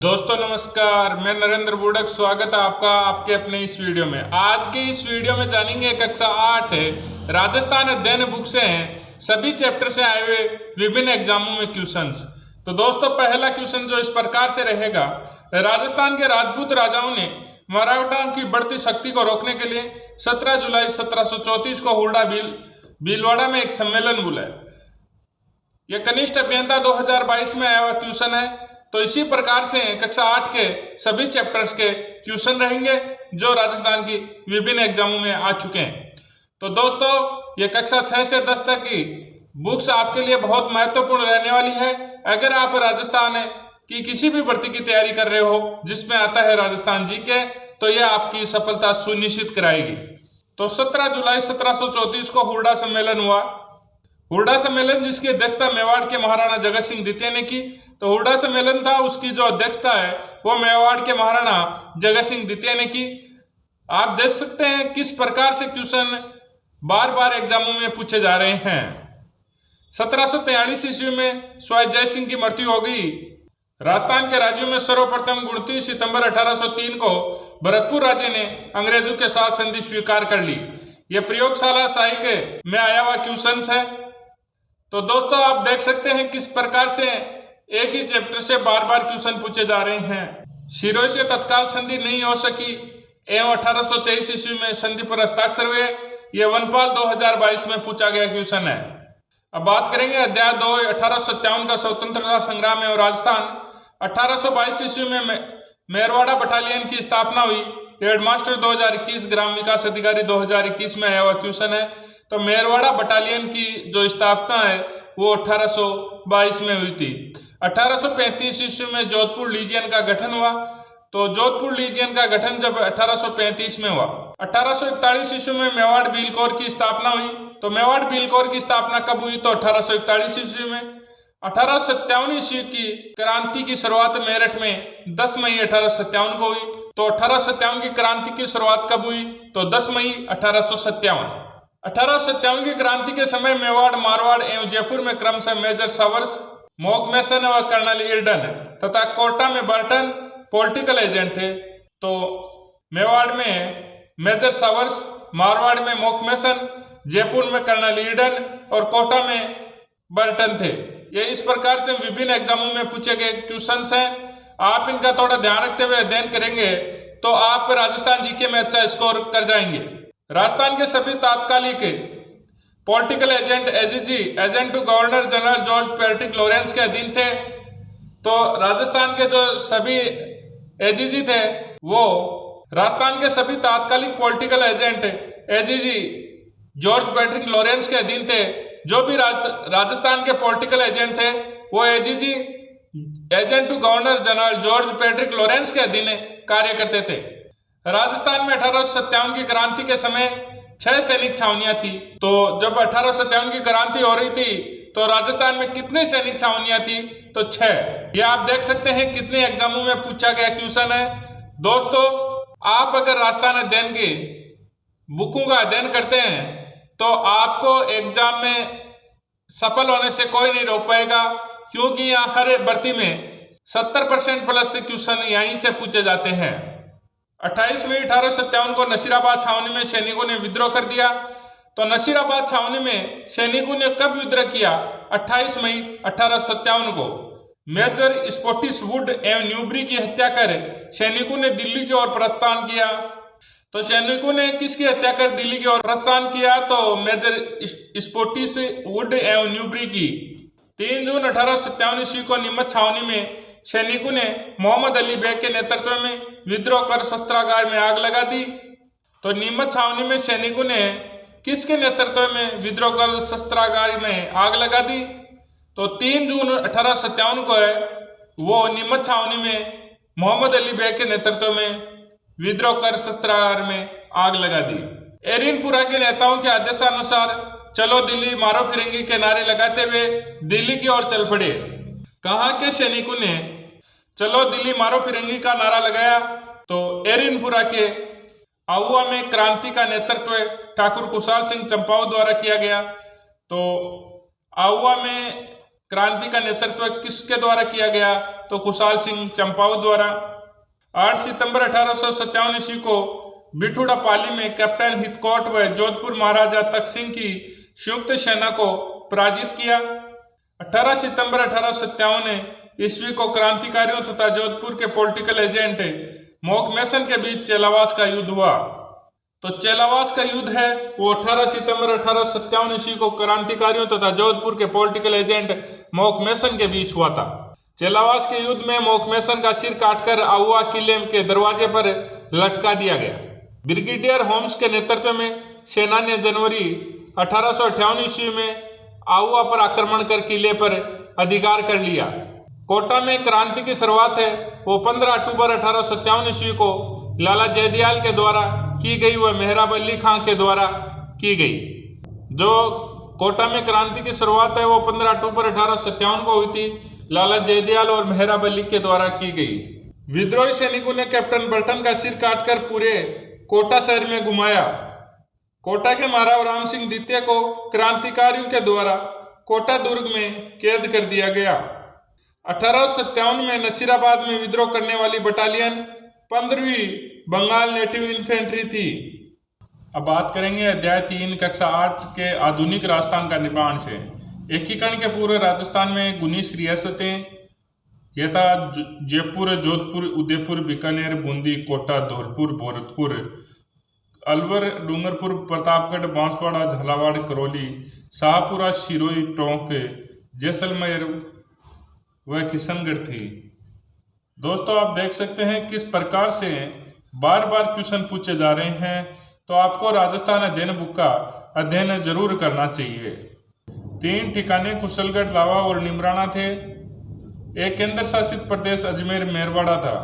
दोस्तों नमस्कार, मैं नरेंद्र बुड़क। स्वागत है आपका आपके अपने इस वीडियो में। आज के इस वीडियो में जानेंगे कक्षा 8 राजस्थान अध्ययन बुक से हैं सभी चैप्टर से आए हुए विभिन्न एग्जामों में क्वेश्चंस। तो दोस्तों पहला क्वेश्चन जो इस प्रकार से रहेगा, राजस्थान के राजपूत राजाओं ने मराठाओं की बढ़ती शक्ति को रोकने के लिए 17 जुलाई 1734 को हुरडा भीलवाड़ा में एक सम्मेलन बुलाया। यह कनिष्ठ अभियंता 2022 में आया हुआ क्वेश्चन है। तो इसी प्रकार से कक्षा 8 के सभी चैप्टर्स के क्वेश्चन रहेंगे जो राजस्थान की विभिन्न एग्जामों में आ चुके हैं। तो दोस्तों ये कक्षा 6 से 10 तक की बुक्स आपके लिए बहुत महत्वपूर्ण रहने वाली है। अगर आप राजस्थान की किसी भी भर्ती की तैयारी कर रहे हो जिसमें आता है राजस्थान जीके, तो यह आपकी सफलता सुनिश्चित कराएगी। तो 17 जुलाई 1734 को हुरडा सम्मेलन हुआ। हुरडा सम्मेलन जिसकी अध्यक्षता मेवाड़ के महाराणा जगत सिंह द्वितीय ने की। तो हुरडा सम्मेलन था, उसकी जो अध्यक्षता है वो मेवाड़ के महाराणा जगत सिंह द्वितीय ने की। आप देख सकते हैं किस प्रकार से क्वेश्चन बार बार एग्जामों में पूछे जा रहे हैं। 1743 ईस्वी में स्वाई जय सिंह की मृत्यु हो गई। राजस्थान के राज्यों में सर्वप्रथम 29 सितंबर 1803 को भरतपुर राज्य ने अंग्रेजों के साथ संधि स्वीकार कर ली। यह प्रयोगशाला साहित्य में आया हुआ क्वेश्चन है। तो दोस्तों आप देख सकते हैं किस प्रकार से एक ही चैप्टर से बार बार क्वेश्चन पूछे जा रहे हैं। शिरोई से तत्काल संधि नहीं हो सकी एवं 1823 ईस्वी में संधि पर हस्ताक्षर हुए। यह वनपाल 2022 में पूछा गया क्वेश्चन है। अब बात करेंगे अध्याय 2 1857 का स्वतंत्रता संग्राम एवं राजस्थान। 1822 ईस्वी में मेरवाड़ा बटालियन की स्थापना हुई। हेडमास्टर 2021 ग्राम विकास अधिकारी 2021 में आया हुआ क्वेश्चन है। तो मेरवाड़ा बटालियन की जो स्थापना है वो 1822 में हुई थी। 1835 ईस्वी में जोधपुर लीजियन का गठन हुआ। तो जोधपुर लीजियन का गठन जब 1835 में हुआ। 1841 ईस्वी में मेवाड़ भील कोर की स्थापना हुई। तो मेवाड़ भील कोर की स्थापना कब हुई? तो 1841 ईस्वी में। 1857 ईस्वी की क्रांति की शुरुआत मेरठ में 10 मई 1857 को हुई। तो 1857 की क्रांति की शुरुआत कब हुई? तो 10 मई 1857। 1857 की क्रांति के समय मेवाड़, मारवाड़ एवं जयपुर में क्रमशः मेजर सावर्स, मोकमेसन व कर्नल इर्डन तथा कोटा में बर्टन पॉलिटिकल एजेंट थे। तो मेवाड़ में मेजर सावर्स, मारवाड़ में मोकमेसन, जयपुर में कर्नल इर्डन और कोटा में बर्टन थे। ये इस प्रकार से विभिन्न एग्जामों में पूछे गए क्वेश्चंस हैं। आप इनका थोड़ा ध्यान रखते हुए अध्ययन करेंगे तो आप राजस्थान जीके में अच्छा स्कोर कर जाएंगे। राजस्थान के सभी तात्कालिक political agent AGG agent to governor general George Patrick Lawrence के अधीन थे। तो राजस्थान के जो सभी एजीजी थे वो राजस्थान के सभी तात्कालिक political agent AGG George Patrick Lawrence के अधीन थे। जो भी राजस्थान के पॉलिटिकल एजेंट थे वो AGG agent to governor general George Patrick Lawrence के अधीन कार्य करते थे। राजस्थान में 1857 की क्रांति के समय 6 सैनिक छावनियां थी। तो जब 1857 की क्रांति हो रही थी तो राजस्थान में कितनी सैनिक छावनियां थी? तो 6। ये आप देख सकते हैं कितने एग्जामों में पूछा गया क्वेश्चन है। दोस्तों आप अगर राजस्थान अध्ययन की बुकों का अध्ययन करते हैं तो आपको एग्जाम में सफल होने से कोई नहीं रोक पाएगा, क्योंकि यहाँ हर भर्ती में 70% प्लस क्वेश्चन यहीं से पूछे जाते हैं। 28 मई 1857 को नसीराबाद छावनी में सैनिकों ने विद्रोह कर दिया। तो नसीराबाद छावनी में सैनिकों ने कब विद्रोह किया? 28 मई 1857 को। मेजर स्कॉटिश वुड एवं न्यूबरी की हत्या कर सैनिकों ने दिल्ली की ओर प्रस्थान किया। तो सैनिकों ने किसकी हत्या कर दिल्ली की ओर प्रस्थान किया? तो मेजर स्कॉटिश वुड एवं न्यूबरी की। 3 जून 1857 ईस्वी को नीमच छावनी में सैनिकों ने मोहम्मद अली बेग के नेतृत्व में विद्रोह कर शस्त्रागार में आग लगा दी। तो नीमच छावनी में सैनिकों ने किसके नेतृत्व में विद्रोह कर शस्त्रागार में आग लगा दी? तो 3 जून 1857 को है वो नीमच छावनी में मोहम्मद अली बेग के नेतृत्व में विद्रोह कर शस्त्रागार में आग लगा दी। एरिनपुरा के नेताओं के आदेशानुसार चलो दिल्ली मारो फिरंगी के नारे लगाते हुए दिल्ली की ओर चल पड़े। कहाँ के सैनिकों ने चलो दिल्ली मारो फिरंगी का नारा लगाया? तो एरिनपुरा के आहुआ में क्रांति का नेतृत्व ठाकुर कुशाल सिंह चंपाऊ द्वारा किया गया। तो आहुआ में क्रांति का नेतृत्व किसके द्वारा किया गया? तो खुशाल सिंह चंपावत द्वारा। 8 सितंबर 1857 ईस्वी को बिठूड़ा पाली में कैप्टन हितकोट व जोधपुर महाराजा तख्त सिंह की संयुक्त सेना को पराजित किया। 18 सितंबर 1857 ईस्वी को क्रांतिकारियों तथा जोधपुर के पॉलिटिकल एजेंट मोकमेसन के बीच चेलावास का युद्ध हुआ। तो चेलावास का युद्ध है वो 18 सितंबर 1857 ईस्वी को क्रांतिकारियों तथा जोधपुर के पॉलिटिकल एजेंट मोकमेसन के बीच हुआ था। चेलावास के युद्ध में मोकमेसन का सिर काटकर आहुआ किले के दरवाजे पर लटका दिया गया। ब्रिगेडियर होम्स के नेतृत्व में सेना ने जनवरी 1858 ईस्वी में आहुआ पर आक्रमण कर किले पर अधिकार कर लिया। कोटा में क्रांति की शुरुआत है वो 15 अक्टूबर 1857 ईस्वी को लाला जयदयाल के द्वारा की गई व मेहराब अली खां के द्वारा की गई। जो कोटा में क्रांति की शुरुआत है वो 15 अक्टूबर 1857 को हुई थी, लाला जयदयाल और मेहराब अली के द्वारा की गई। विद्रोही सैनिकों ने कैप्टन बर्टन का सिर काटकर पूरे कोटा शहर में घुमाया। कोटा के महाराव राम सिंह द्वितीय को क्रांतिकारियों के द्वारा कोटा दुर्ग में कैद कर दिया गया। 1857 में नसीराबाद में विद्रोह करने वाली बटालियन 15वीं बंगाल नेटिव इन्फेंट्री थी। अब बात करेंगे अध्याय 3 कक्षा 8 के आधुनिक राजस्थान का निर्माण से। एकीकरण के पूर्व राजस्थान में 19 रियासतें यथा जयपुर, जोधपुर, उदयपुर, बीकानेर, बूंदी, कोटा, धौलपुर, भरतपुर, अलवर, डूंगरपुर, प्रतापगढ़, बांसवाड़ा, झालावाड़, करौली, शाहपुरा, सिरोही, टोंक, जैसलमेर व किशनगढ़ थी। दोस्तों आप देख सकते हैं किस प्रकार से बार बार क्वेश्चन पूछे जा रहे हैं, तो आपको राजस्थान अध्ययन बुक का अध्ययन जरूर करना चाहिए। 3 ठिकाने कुशलगढ़, लावा और निमराना थे। एक केंद्र शासित प्रदेश अजमेर मेरवाड़ा था।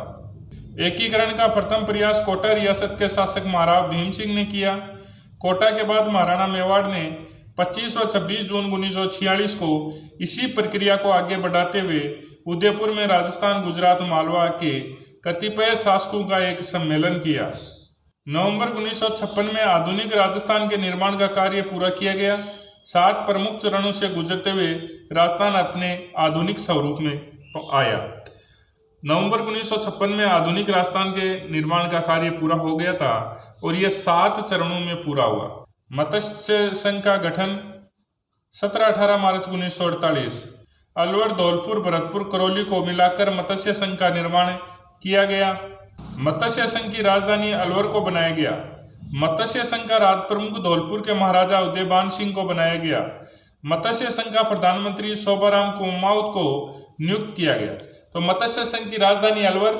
एकीकरण का प्रथम प्रयास कोटा रियासत के शासक महाराव भीम सिंह ने किया। कोटा के बाद महाराणा मेवाड़ ने 25 व 26 जून 1946 को इसी प्रक्रिया को आगे बढ़ाते हुए उदयपुर में राजस्थान, गुजरात, मालवा के कतिपय शासकों का एक सम्मेलन किया। नवंबर 1956 में आधुनिक राजस्थान के निर्माण का कार्य पूरा किया गया। 7 प्रमुख चरणों से गुजरते हुए राजस्थान अपने आधुनिक स्वरूप में आया। नवंबर 1956 में आधुनिक राजस्थान के निर्माण का कार्य पूरा हो गया था और यह 7 चरणों में पूरा हुआ। मत्स्य संघ का गठन 17-18 मार्च 1948। अलवर, धौलपुर, भरतपुर, करौली को मिलाकर मत्स्य संघ का निर्माण किया गया। मत्स्य संघ की राजधानी अलवर को बनाया गया। मत्स्य संघ का राज प्रमुख धौलपुर के महाराजा उदयबान सिंह को बनाया गया। मत्स्य संघ का प्रधानमंत्री शोभाराम कुमाऊत को नियुक्त किया गया। तो मत्स्य संघ की राजधानी अलवर,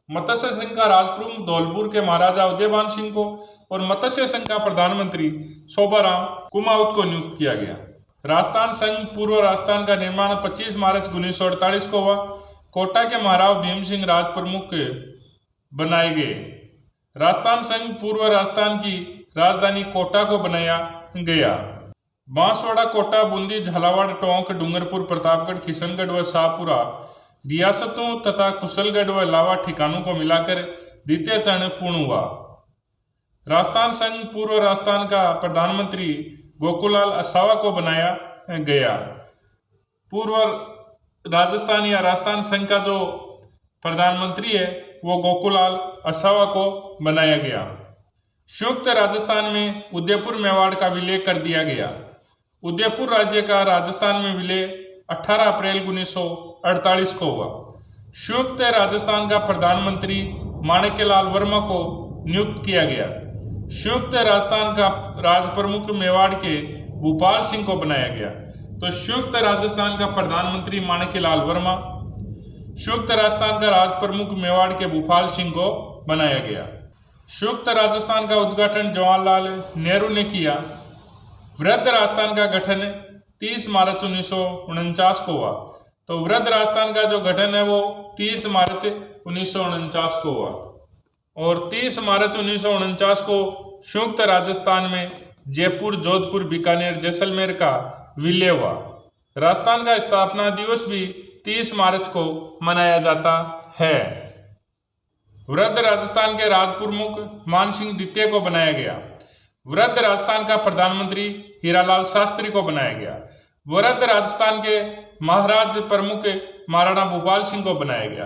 मत्स्य संघ का राजप्रमुख धौलपुर के महाराजा उदयबान सिंह को और मत्स्य संघ का प्रधानमंत्री शोभाराम कुमाऊत को नियुक्त किया गया। राजस्थान संघ पूर्व राजस्थान का निर्माण 25 मार्च 1948 को हुआ। कोटा के महाराव भीम सिंह राज प्रमुख बनाए गए। राजस्थान संघ पूर्व राजस्थान की राजधानी कोटा को बनाया गया। बांसवाड़ा, कोटा, बूंदी, झालावाड़, टोंक, डूंगरपुर, प्रतापगढ़, किशनगढ़ व शाहपुरा रियासतों तथा कुशलगढ़ व लावा ठिकानों को मिलाकर द्वितीय चरण पूर्ण हुआ। राजस्थान संघ पूर्व राजस्थान का प्रधानमंत्री गोकुलाल असावा को बनाया गया। पूर्व राजस्थान या राजस्थान संघ का जो प्रधानमंत्री है वो गोकुलाल असावा को बनाया गया। संयुक्त राजस्थान में उदयपुर मेवाड़ का विलय कर दिया गया। उदयपुर राज्य का राजस्थान में विलय 18 अप्रैल 1948 को हुआ। संयुक्त राजस्थान का प्रधानमंत्री माणिक्यलाल वर्मा को नियुक्त किया गया। संयुक्त राजस्थान का राज प्रमुख मेवाड़ के भूपाल सिंह को बनाया गया। तो संयुक्त राजस्थान का प्रधानमंत्री माणिक्यलाल वर्मा, संयुक्त राजस्थान का राज प्रमुख मेवाड़ के भूपाल सिंह को बनाया गया। संयुक्त राजस्थान का उद्घाटन जवाहरलाल नेहरू ने किया। वृद्ध राजस्थान का गठन 30 मार्च 1949 को हुआ। तो वृद्ध राजस्थान का जो गठन है वो 30 मार्च 1949 को हुआ और 30 मार्च 1949 को संयुक्त राजस्थान में जयपुर, जोधपुर, बीकानेर, जैसलमेर का विलय हुआ। राजस्थान का स्थापना दिवस भी 30 मार्च को मनाया जाता है। वृद्ध राजस्थान के राज प्रमुख मान सिंह द्वितीय को बनाया गया। वृद्ध राजस्थान का प्रधानमंत्री हीरालाल शास्त्री को बनाया गया। वृद्ध राजस्थान के महाराज प्रमुख महाराणा भूपाल सिंह को बनाया गया।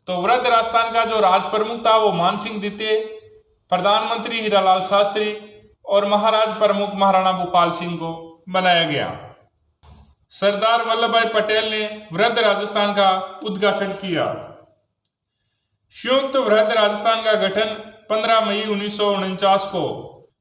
तो वृद्ध राजस्थान का जो राज प्रमुख था वो मान सिंह द्वितीय, प्रधानमंत्री हीरालाल शास्त्री और महाराज प्रमुख महाराणा भूपाल सिंह को बनाया गया। सरदार वल्लभ भाई पटेल ने वृद्ध राजस्थान का उद्घाटन किया। संयुक्त वृद्ध राजस्थान का गठन 15 मई 1949 को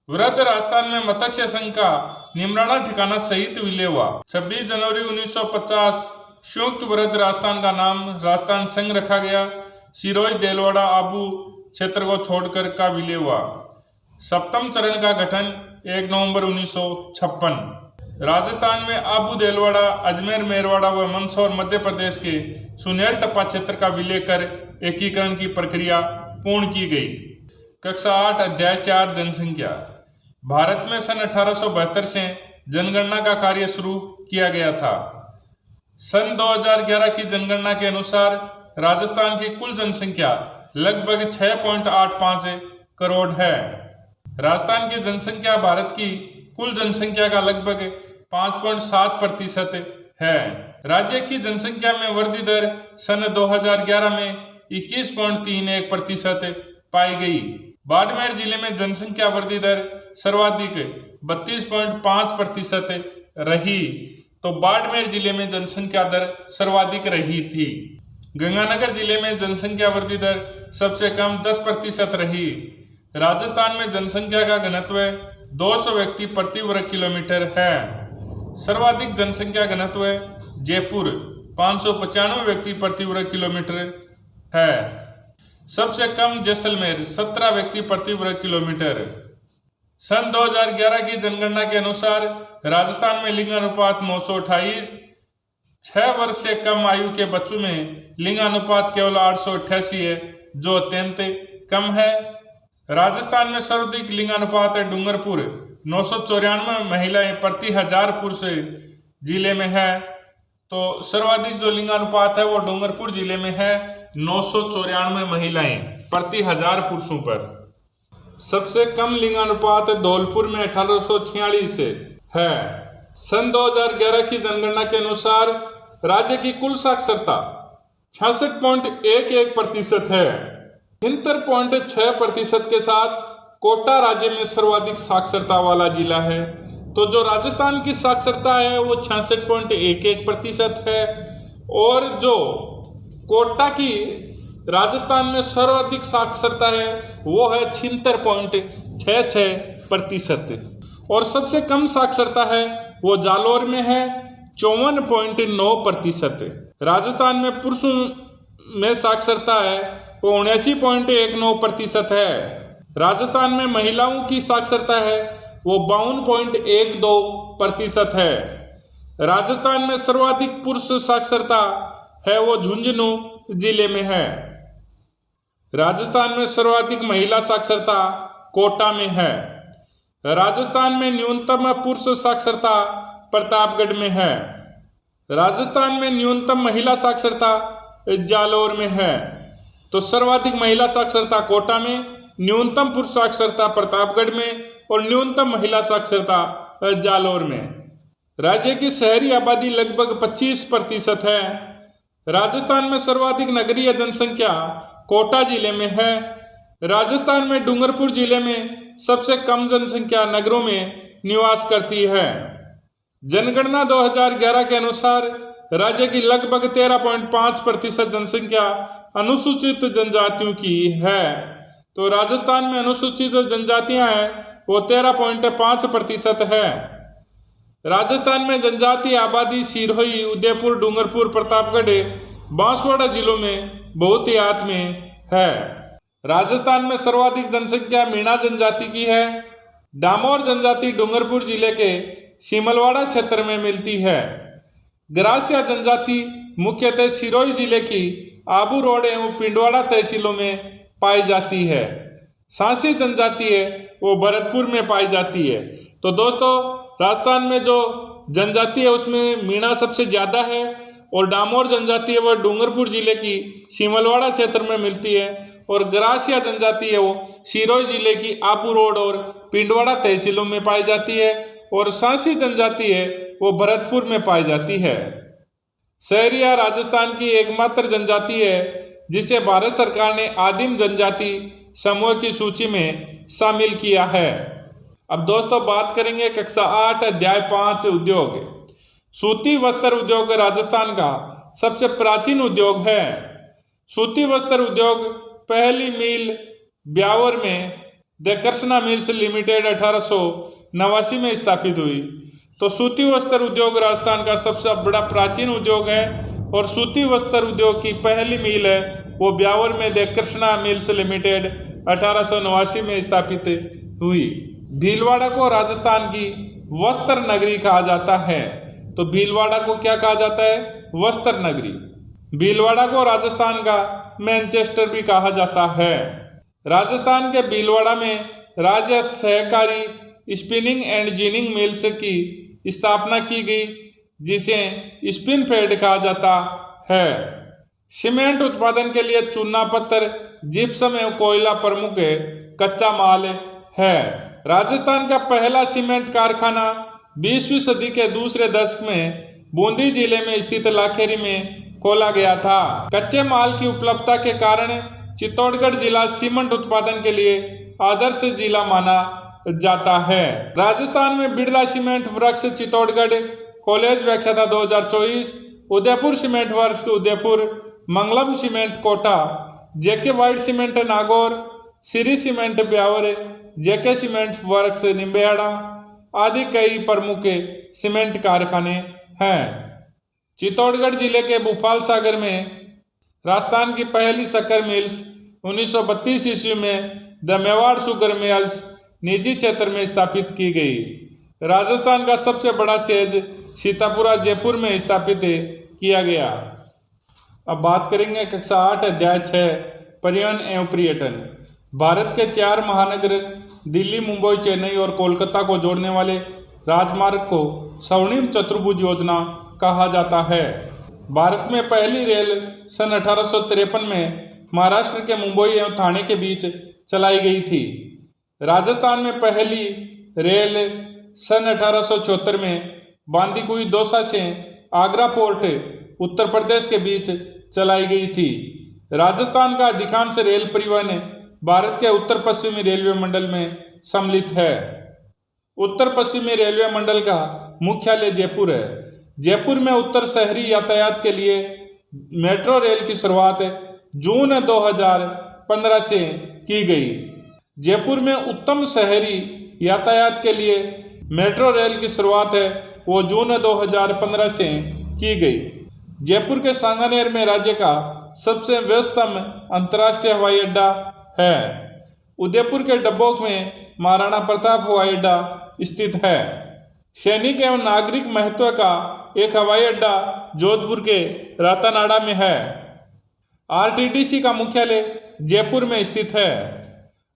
वृद्ध राजस्थान में मत्स्य संघ का निमराना ठिकाना सहित विलय हुआ। 26 जनवरी 1950 संयुक्त वृद्ध राजस्थान का नाम राजस्थान संघ रखा गया। सिरोही, देलवाड़ा, आबू क्षेत्र को छोड़कर का विलय हुआ। सप्तम चरण का गठन 1 नवंबर 1956। राजस्थान में आबू, देलवाड़ा, अजमेर, मेरवाड़ा व मंदसौर मध्य प्रदेश के सुनेल टप्पा क्षेत्र का विलय कर एकीकरण की प्रक्रिया पूर्ण की गई। कक्षा 8 अध्याय 4 जनसंख्या। भारत में सन 1872 से जनगणना का कार्य शुरू किया गया था। सन 2011 की जनगणना के अनुसार राजस्थान की कुल जनसंख्या लगभग 6.85 करोड़ है। राजस्थान की जनसंख्या भारत की कुल जनसंख्या का लगभग 5.7% है। राज्य की जनसंख्या में वृद्धि दर सन 2011 में 21.31% पाई गई। बाड़मेर जिले में जनसंख्या वृद्धि दर सर्वाधिक 32.5% रही। तो बाड़मेर जिले में जनसंख्या दर सर्वाधिक रही थी। गंगानगर जिले में जनसंख्या वृद्धि दर सबसे कम 10% रही। राजस्थान में जनसंख्या का घनत्व 200 व्यक्ति प्रति वर्ग किलोमीटर है। सर्वाधिक जनसंख्या घनत्व जयपुर 595 व्यक्ति प्रति वर्ग किलोमीटर है। सबसे कम जैसलमेर 17 व्यक्ति प्रति वर्ग किलोमीटर। सन 2011 की जनगणना के अनुसार राजस्थान में लिंगानुपात 928। 6 वर्ष से कम आयु के बच्चों में लिंगानुपात केवल 888 है, जो अत्यंत कम है। राजस्थान में सर्वाधिक लिंगानुपात है डूंगरपुर 994 महिलाएं प्रति 1000 पुरुष जिले में है। तो सर्वाधिक जो लिंगानुपात है वो डूंगरपुर जिले में है 994 महिलाएं प्रति 1000 पुरुषों पर। सबसे कम लिंगानुपात धौलपुर में 1846 है। सन 2011 की जनगणना के अनुसार राज्य की कुल साक्षरता 66.11% है। 73.6% के साथ कोटा राज्य में सर्वाधिक साक्षरता वाला जिला है। तो जो राजस्थान की साक्षरता है वो 66.11% है और जो कोटा की राजस्थान में सर्वाधिक साक्षरता है वो है 76.66%। और सबसे कम साक्षरता है वो जालौर में है 54.9%। राजस्थान में पुरुषों में साक्षरता है वो 79.19% है। राजस्थान में महिलाओं की साक्षरता है वो 52.12% है। राजस्थान में सर्वाधिक पुरुष साक्षरता है वो झुंझुनू जिले में है। राजस्थान में सर्वाधिक महिला साक्षरता कोटा में है। राजस्थान में न्यूनतम पुरुष साक्षरता प्रतापगढ़ में है। राजस्थान में न्यूनतम महिला साक्षरता जालौर में है। तो सर्वाधिक महिला साक्षरता कोटा में, न्यूनतम पुरुष साक्षरता प्रतापगढ़ में और न्यूनतम महिला साक्षरता जालौर में। राज्य की शहरी आबादी लगभग 25% है। राजस्थान में सर्वाधिक नगरीय जनसंख्या कोटा जिले में है। राजस्थान में डूंगरपुर जिले में सबसे कम जनसंख्या नगरों में निवास करती है। जनगणना 2011 के अनुसार राज्य की लगभग 13.5% जनसंख्या अनुसूचित जनजातियों की है। तो राजस्थान में अनुसूचित जनजातियां हैं वो 13.5% है। राजस्थान में जनजातीय आबादी सिरोही, उदयपुर, डूंगरपुर, प्रतापगढ़, बांसवाड़ा जिलों में बहुतायत में है। राजस्थान में सर्वाधिक जनसंख्या मीणा जनजाति की है। डामोर जनजाति डूंगरपुर जिले के सिमलवाड़ा क्षेत्र में मिलती है। ग्रासिया जनजाति मुख्यतः सिरोही जिले की आबू रोड एवं पिंडवाड़ा तहसीलों में पाई जाती है। सांसी जनजाति है वो भरतपुर में पाई जाती है। तो दोस्तों, राजस्थान में जो जनजाति है उसमें मीणा सबसे ज़्यादा है और डामोर जनजाति है वह डूंगरपुर जिले की सिमलवाड़ा क्षेत्र में मिलती है और ग्रासिया जनजाति है वो सिरोही जिले की आबू रोड और पिंडवाड़ा तहसीलों में पाई जाती है और सांसी जनजाति है वो भरतपुर में पाई जाती है। सहरिया राजस्थान की एकमात्र जनजाति है जिसे भारत सरकार ने आदिम जनजाति समूह की सूची में शामिल किया है। अब दोस्तों बात करेंगे कक्षा 8 अध्याय 5 उद्योग। सूती वस्त्र उद्योग राजस्थान का सबसे प्राचीन उद्योग है। सूती वस्त्र उद्योग पहली मिल ब्यावर में द कृष्णा मिल्स लिमिटेड 1889 में स्थापित हुई। तो सूती वस्त्र उद्योग राजस्थान का सबसे बड़ा प्राचीन उद्योग है और सूती वस्त्र उद्योग की पहली मिल है वो ब्यावर में द कृष्णा मिल्स लिमिटेड 1889 में स्थापित हुई। भीलवाड़ा को राजस्थान की वस्त्र नगरी कहा जाता है। तो भीलवाड़ा को क्या कहा जाता है? वस्त्र नगरी। भीलवाड़ा को राजस्थान का मैनचेस्टर भी कहा जाता है। राजस्थान के भीलवाड़ा में राज्य सहकारी स्पिनिंग एंड जिनिंग मिल्स की स्थापना की गई जिसे स्पिन फेड कहा जाता है। सीमेंट उत्पादन के लिए चूना पत्थर, जिप्सम एवं कोयला प्रमुख कच्चा माल है। राजस्थान का पहला सीमेंट कारखाना 20वीं सदी के दूसरे दशक में बूंदी जिले में स्थित लाखेरी में खोला गया था। कच्चे माल की उपलब्धता के कारण चित्तौड़गढ़ जिला सीमेंट उत्पादन के लिए आदर्श जिला माना जाता है। राजस्थान में Birla cement works Chittorgarh, college व्याख्याता 2024, Udaipur cement works Udaipur, Mangalam cement Kota, JK white cement Nagaur, Shree cement Beawar, JK cement works Nimbahera आदि कई प्रमुख सीमेंट कारखाने हैं। चित्तौड़गढ़ जिले के भूपाल सागर में राजस्थान की पहली शक्कर मिल्स 1932 ईस्वी में द मेवाड़ शुगर मिल्स निजी क्षेत्र में स्थापित की गई। राजस्थान का सबसे बड़ा सेज सीतापुरा जयपुर में स्थापित किया गया। अब बात करेंगे कक्षा 8 अध्याय 6 परिवहन एवं पर्यटन। भारत के 4 महानगर दिल्ली, मुंबई, चेन्नई और कोलकाता को जोड़ने वाले राजमार्ग को स्वर्णिम चतुर्भुज योजना कहा जाता है। भारत में पहली रेल सन 1853 में महाराष्ट्र के मुंबई एवं ठाणे के बीच चलाई गई थी। राजस्थान में पहली रेल सन 1874 में बांदीकुई दौसा से आगरा पोर्ट उत्तर प्रदेश के बीच चलाई गई थी। राजस्थान का अधिकांश रेल परिवहन भारत के उत्तर पश्चिमी रेलवे मंडल में सम्मिलित है। उत्तर पश्चिमी रेलवे मंडल का मुख्यालय जयपुर है। जयपुर में उत्तर शहरी यातायात के लिए मेट्रो रेल की शुरुआत जून 2015 से की गई। जयपुर में उत्तम शहरी यातायात के लिए मेट्रो रेल की शुरुआत है वो जून 2015 से की गई। जयपुर के सांगानेर में राज्य का सबसे व्यस्तम अंतर्राष्ट्रीय हवाई अड्डा है। उदयपुर के डब्बोक में महाराणा प्रताप हवाई अड्डा स्थित है। सैनिक एवं नागरिक महत्व का एक हवाई अड्डा जोधपुर के रातानाडा में है। आरटीटीसी का मुख्यालय जयपुर में स्थित है।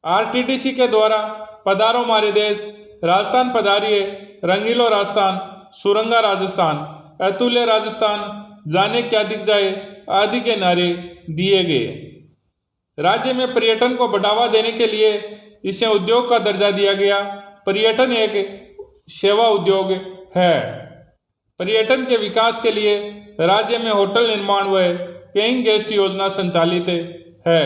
आरटीटीसी के द्वारा पधारो हमारे देश, राजस्थान पधारिए, रंगीलो राजस्थान, सुरंगा राजस्थान, अतुल्य राजस्थान, जाने क्या दिख जाए आदि के नारे दिए गए। राज्य में पर्यटन को बढ़ावा देने के लिए इसे उद्योग का दर्जा दिया गया। पर्यटन एक सेवा उद्योग है। पर्यटन के विकास के लिए राज्य में होटल निर्माण व पेइंग गेस्ट योजना संचालित है।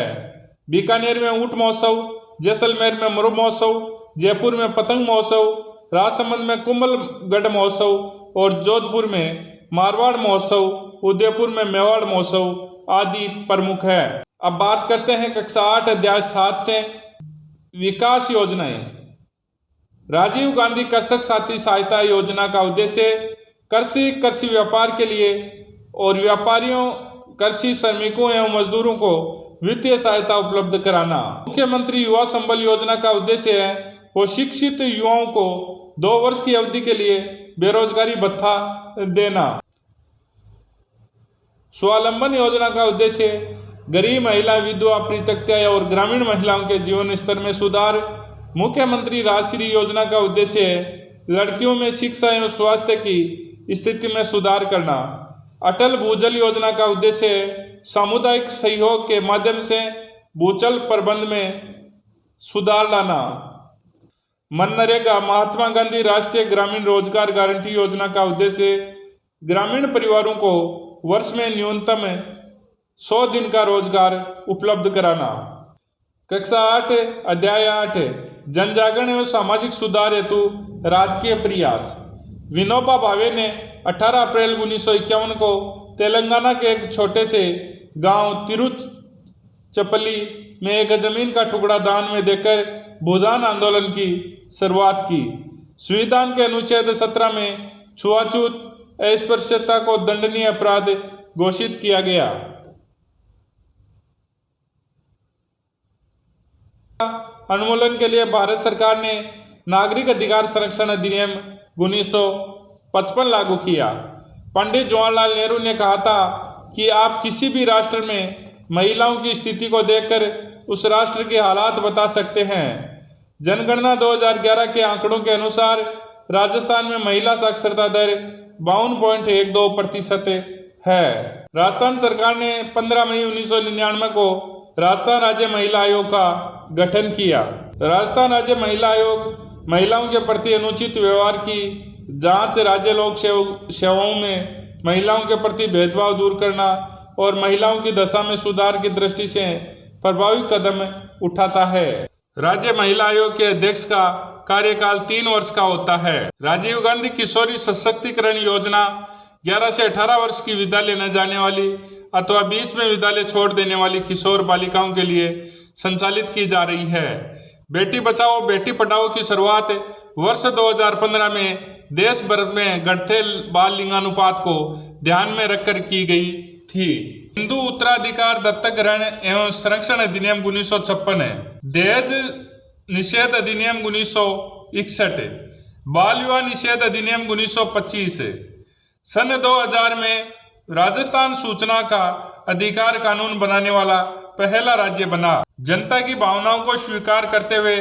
बीकानेर में ऊंट महोत्सव, जैसलमेर में मुरु महोत्सव, जयपुर में पतंग महोत्सव, राजसमंद में कुंभलगढ़ महोत्सव और जोधपुर में मारवाड़ महोत्सव, उदयपुर में मेवाड़ महोत्सव आदि प्रमुख है। अब बात करते हैं कक्षा 8 अध्याय 7 से विकास योजनाएं। राजीव गांधी कृषक साथी सहायता योजना का उद्देश्य कृषि व्यापार के लिए और व्यापारियों, कृषि श्रमिकों एवं मजदूरों को वित्तीय सहायता उपलब्ध कराना। मुख्यमंत्री युवा संबल योजना का उद्देश्य है वो शिक्षित युवाओं को 2 वर्ष की अवधि के लिए बेरोजगारी भत्ता देना। स्वावलंबन योजना का उद्देश्य गरीब महिला, विधवा, परित्यक्ता और ग्रामीण महिलाओं के जीवन स्तर में सुधार। मुख्यमंत्री राजश्री योजना का उद्देश्य है लड़कियों में शिक्षा एवं स्वास्थ्य की स्थिति में सुधार करना। अटल भूजल योजना का उद्देश्य है सामुदायिक सहयोग के माध्यम से भूजल प्रबंध में सुधार लाना। मनरेगा महात्मा गांधी राष्ट्रीय ग्रामीण रोजगार गारंटी योजना का उद्देश्य ग्रामीण परिवारों को वर्ष में न्यूनतम 100 दिन का रोजगार उपलब्ध कराना। कक्षा 8 अध्याय 8 जन जागरण एवं सामाजिक सुधार हेतु राजकीय प्रयास। विनोबा भावे ने 18 अप्रैल 1951 को तेलंगाना के एक छोटे से गांव तिरुचपल्ली में एक जमीन का टुकड़ा दान में देकर भूदान आंदोलन की शुरुआत की। संविधान के अनुच्छेद 17 में छुआछूत अस्पृश्यता को दंडनीय अपराध घोषित किया गया। उन्मूलन के लिए भारत सरकार ने नागरिक अधिकार संरक्षण अधिनियम 1955 लागू किया। पंडित जवाहरलाल नेहरू ने कहा था कि आप किसी भी राष्ट्र में महिलाओं की स्थिति को देखकर उस राष्ट्र के हालात बता सकते हैं। जनगणना 2011 के आंकड़ों के अनुसार राजस्थान में महिला साक्षरता दर 52.12% है। राजस्थान सरकार ने 15 मई 1999 को राजस्थान राज्य महिला आयोग का गठन किया। राजस्थान राज्य महिला आयोग महिलाओं के प्रति अनुचित व्यवहार की जांच, राज्य लोक सेवाओं में महिलाओं के प्रति भेदभाव दूर करना और महिलाओं की दशा में सुधार की दृष्टि से प्रभावी कदम उठाता है। राज्य महिला आयोग के अध्यक्ष का कार्यकाल 3 वर्ष का होता है। राजीव गांधी किशोरी सशक्तिकरण योजना 11 से 18 वर्ष की विद्यालय न जाने वाली अथवा बीच में विद्यालय छोड़ देने वाली किशोर बालिकाओं के लिए संचालित की जा रही है। बेटी बचाओ बेटी पढ़ाओ की शुरुआत वर्ष 2015 में देश भर में घटते बाल लिंगानुपात को ध्यान में रखकर की गई थी। हिंदू उत्तराधिकार दत्तक ग्रहण एवं संरक्षण अधिनियम 1956 है। दहेज निषेध अधिनियम 1961, बाल विवाह निषेध अधिनियम 1925 है। सन 2000 में राजस्थान सूचना का अधिकार कानून बनाने वाला पहला राज्य बना। जनता की भावनाओं को स्वीकार करते हुए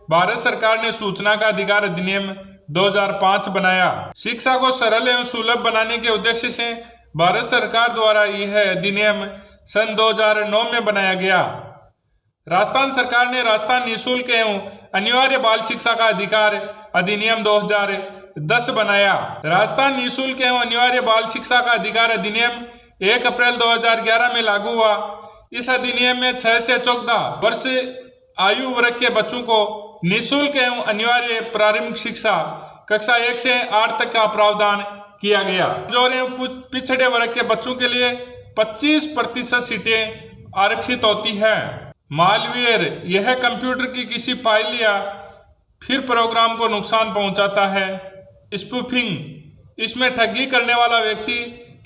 भारत सरकार ने सूचना का अधिकार अधिनियम 2005 बनाया। शिक्षा को सरल एवं सुलभ बनाने के उद्देश्य से भारत सरकार द्वारा यह अधिनियम सन 2009 में बनाया गया। राजस्थान सरकार ने राजस्थान निःशुल्क एवं अनिवार्य बाल शिक्षा का अधिकार अधिनियम 2010 बनाया। राजस्थान निःशुल्क एवं अनिवार्य बाल शिक्षा का अधिकार अधिनियम 1 अप्रैल 2011 में लागू हुआ। इस अधिनियम में 6 से 14 वर्ष आयु वर्ग के बच्चों को निःशुल्क एवं अनिवार्य प्रारंभिक शिक्षा कक्षा 1 से 8 तक का प्रावधान किया गया। कमजोर एवं पिछड़े वर्ग के बच्चों के लिए 25% सीटें आरक्षित होती है। मालवेयर यह कंप्यूटर की किसी फाइल या फिर प्रोग्राम को नुकसान पहुंचाता है। स्पूफिंग इसमें ठगी करने वाला व्यक्ति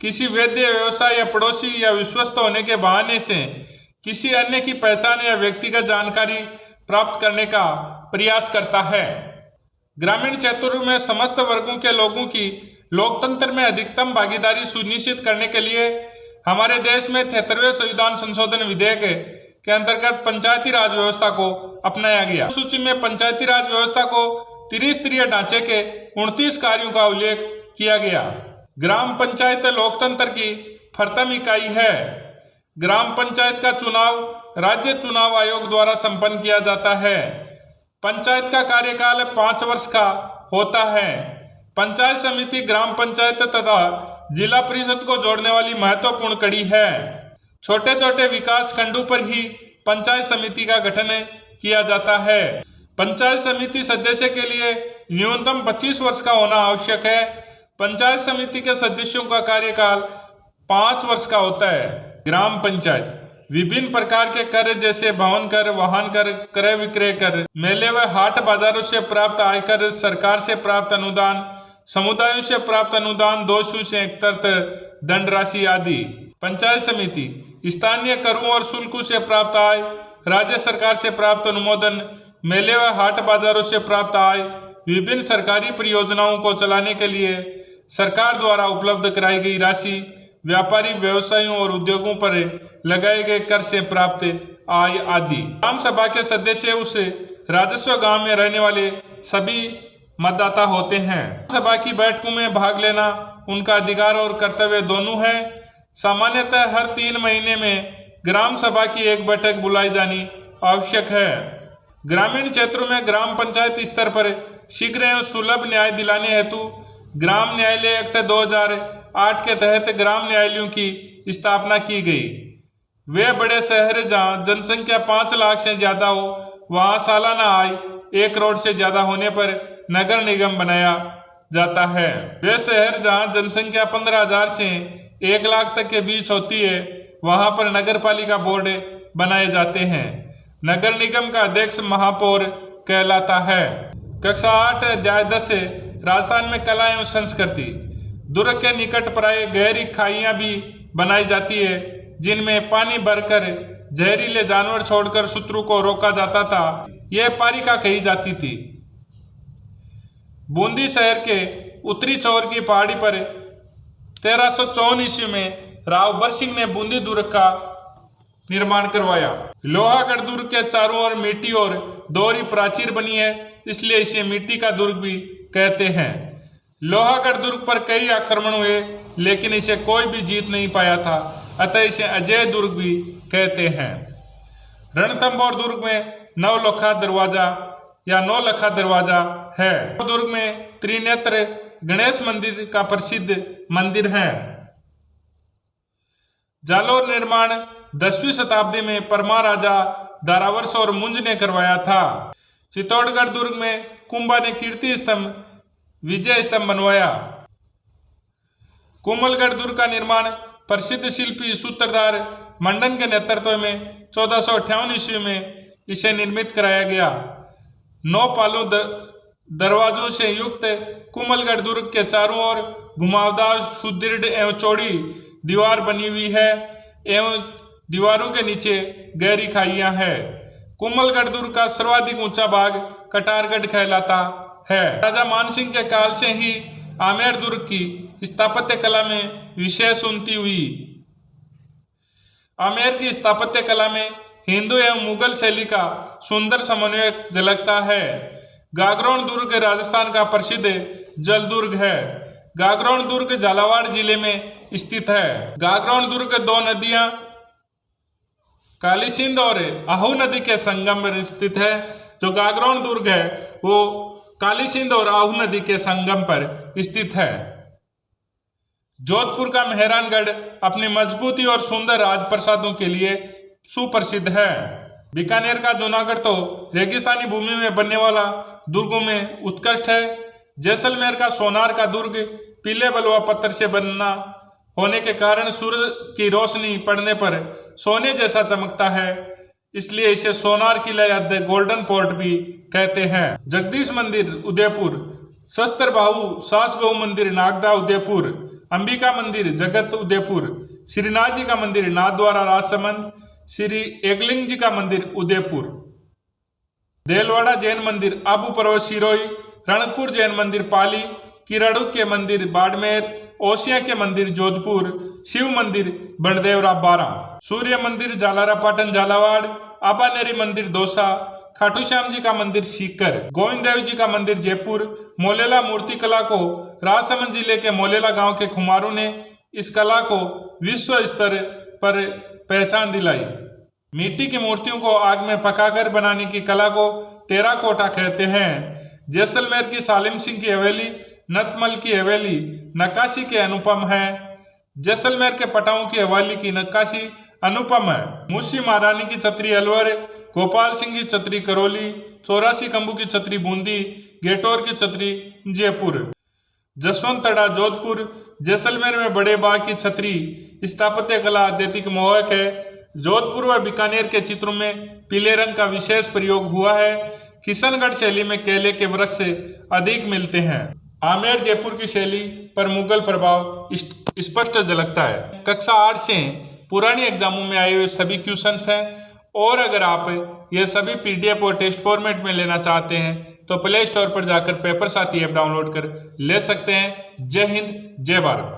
किसी वैध व्यवसाय या पड़ोसी या विश्वस्त होने के बहाने से किसी अन्य की पहचान या व्यक्तिगत जानकारी प्राप्त करने का प्रयास करता है। ग्रामीण क्षेत्रों में समस्त वर्गों के लोगों की लोकतंत्र में अधिकतम भागीदारी सुनिश्चित करने के लिए हमारे देश में 73वें संविधान संशोधन विधेयक के अंतर्गत पंचायती राज व्यवस्था को अपनाया गया। सूची में पंचायती राज व्यवस्था को त्रिस्तरीय ढांचे के 29 कार्यों का उल्लेख किया गया। ग्राम पंचायत लोकतंत्र की प्रथम इकाई है। ग्राम पंचायत का चुनाव राज्य चुनाव आयोग द्वारा संपन्न किया जाता है। पंचायत का कार्यकाल 5 वर्ष का होता है। पंचायत समिति ग्राम पंचायत तथा जिला परिषद को जोड़ने वाली महत्वपूर्ण कड़ी है। छोटे छोटे विकास खंडों पर ही पंचायत समिति का गठन किया जाता है। पंचायत समिति सदस्य के लिए न्यूनतम 25 वर्ष का होना आवश्यक है। पंचायत समिति के सदस्यों का कार्यकाल 5 वर्ष का होता है। ग्राम पंचायत विभिन्न प्रकार के कर जैसे भवन कर, वाहन कर, क्रय विक्रय कर, मेले व हाट बाजारों से प्राप्त आयकर, सरकार से प्राप्त अनुदान, समुदायों से प्राप्त अनुदान, दोषों से एकत्रित दंड राशि आदि। पंचायत समिति स्थानीय करों और शुल्कों से प्राप्त आय, राज्य सरकार से प्राप्त अनुमोदन, मेले व हाट बाजारों से प्राप्त आय, विभिन्न सरकारी परियोजनाओं को चलाने के लिए सरकार द्वारा उपलब्ध कराई गई राशि, व्यापारी व्यवसायों और उद्योगों पर लगाए गए कर से प्राप्त आय आदि। ग्राम सभा के सदस्य उस राजस्व गांव में रहने वाले सभी मतदाता होते हैं। सभा की बैठकों में भाग लेना उनका अधिकार और कर्तव्य दोनों है। सामान्यतः हर 3 महीने में ग्राम सभा की एक बैठक बुलाई जानी आवश्यक है। ग्रामीण क्षेत्रों में ग्राम पंचायत स्तर पर शीघ्र एवं सुलभ न्याय दिलाने हेतु ग्राम न्यायालय एक्ट 8 के तहत ग्राम न्यायालयों की स्थापना की गई। वे बड़े शहर जहां जनसंख्या 5 लाख से ज्यादा हो वहां सालाना आय 1 करोड़ से ज्यादा होने पर नगर निगम बनाया जाता है। वे शहर जहां जनसंख्या 15,000 से 1 लाख तक के बीच होती है वहां पर नगर पालिका बोर्ड बनाए जाते हैं। नगर निगम का अध्यक्ष महापौर कहलाता है। कक्षा 8 अध्याय 10 से राजस्थान में कला एवं संस्कृति। दुर्ग के निकट प्राय गहरी खाइयां भी बनाई जाती है जिनमें पानी भरकर जहरीले जानवर छोड़कर शत्रु को रोका जाता था। यह पारिका कही जाती थी। बूंदी शहर के उत्तरी छोर की पहाड़ी पर 1354 ईस्वी में राव बरसिंह ने बूंदी दुर्ग का निर्माण करवाया। लोहागढ़ दुर्ग के चारों ओर मिट्टी और दोहरी प्राचीर बनी है, इसलिए इसे मिट्टी का दुर्ग भी कहते हैं। लोहागढ़ दुर्ग पर कई आक्रमण हुए लेकिन इसे कोई भी जीत नहीं पाया था, अतः इसे अजय दुर्ग भी कहते हैं। रणथंभौर दुर्ग में 9 लखा दरवाजा है। दुर्ग में त्रिनेत्र गणेश मंदिर का प्रसिद्ध मंदिर है। जालोर निर्माण 10वीं शताब्दी में परमार राजा दारावर्ष और मुंज ने करवाया था। चित्तौड़गढ़ दुर्ग में कुंभा ने कीर्ति स्तंभ विजय स्तंभ बनवाया। कोमलगढ़ दुर्ग का निर्माण प्रसिद्ध शिल्पी सूत्रधार मंडन के नेतृत्व में 1458 ईस्वी में इसे निर्मित कराया गया। 9 पालू दरवाजों से युक्त कोमलगढ़ दुर्ग के चारों ओर घुमावदार सुदृढ़ एवं चौड़ी दीवार बनी हुई है एवं दीवारों के नीचे गहरी खाइयां हैं। कोमलगढ़ दुर्ग का सर्वाधिक ऊंचा भाग कटारगढ़ कहलाता है। राजा मानसिंह के काल से ही आमेर दुर्ग की स्थापत्य कला में विशेष उन्नति हुई। आमेर की स्थापत्य कला में हिंदू एवं मुगल शैली का सुंदर समन्वय झलकता है। गागरोन दुर्ग राजस्थान का प्रसिद्ध जल दुर्ग है। गागरोन दुर्ग झालावाड़ जिले में स्थित है। गागरोन दुर्ग 2 नदियां काली सिंध और आहू नदी के संगम पर स्थित है। जो गागरोन दुर्ग है वो काली सिंध और आहू नदी के संगम पर स्थित है। जोधपुर का मेहरानगढ़ अपनी मजबूती और सुंदर राजप्रसादों के लिए सुप्रसिद्ध है। बीकानेर का जूनागढ़ तो रेगिस्तानी भूमि में बनने वाला दुर्गों में उत्कृष्ट है। जैसलमेर का सोनार का दुर्ग पीले बलुआ पत्थर से बनना होने के कारण सूरज की रोशनी पड़ने पर सोने जैसा चमकता है, इसलिए इसे सोनार किला या द गोल्डन पोर्ट भी कहते हैं। जगदीश मंदिर उदयपुर, शस्त्र बाहु सास बहु मंदिर नागदा उदयपुर, अंबिका मंदिर जगत उदयपुर, श्रीनाथ जी का मंदिर नाथद्वारा राजसमंद, श्री एकलिंग जी का मंदिर उदयपुर, देलवाड़ा जैन मंदिर आबू पर्वत सिरोही, रणकपुर जैन मंदिर पाली, किराड़ू के मंदिर बाड़मेर, ओसिया के मंदिर जोधपुर, शिव मंदिर बड़देवरा बारा, सूर्य मंदिर जालारा पाटन झालावाड़, आबानेरी मंदिर दौसा, खाटू श्याम जी का मंदिर सीकर, गोविंद देव जी का मंदिर जयपुर। मोलेला मूर्ति कला को राजसमंद जिले के मोलेला गांव के खुमारों ने इस कला को विश्व स्तर पर पहचान दिलाई। मिट्टी की मूर्तियों को आग में पकाकर बनाने की कला को टेराकोटा कहते हैं। जैसलमेर की सालिम सिंह की हवेली, नतमल की हवेली नक्काशी के अनुपम है। जैसलमेर के पटाऊ की हवेली की नक्काशी अनुपम है। मुंशी महारानी की छतरी अलवर, गोपाल सिंह की छतरी करौली, 84 कंबू की छतरी बूंदी, गेटोर की छतरी जयपुर, जसवंत तड़ा जोधपुर। जैसलमेर में बड़े बाग की छतरी स्थापत्य कला अत्यधिक मोहक है। जोधपुर व बीकानेर के चित्रों में पीले रंग का विशेष प्रयोग हुआ है। किशनगढ़ शैली में केले के वृक्ष अधिक मिलते हैं। आमेर जयपुर की शैली पर मुगल प्रभाव स्पष्ट झलकता है। कक्षा 8 से पुरानी एग्जामों में आए हुए सभी क्वेश्चंस हैं, और अगर आप ये सभी PDF और टेस्ट फॉर्मेट में लेना चाहते हैं तो प्ले स्टोर पर जाकर पेपर साथी ऐप डाउनलोड कर ले सकते हैं। जय हिंद, जय भारत।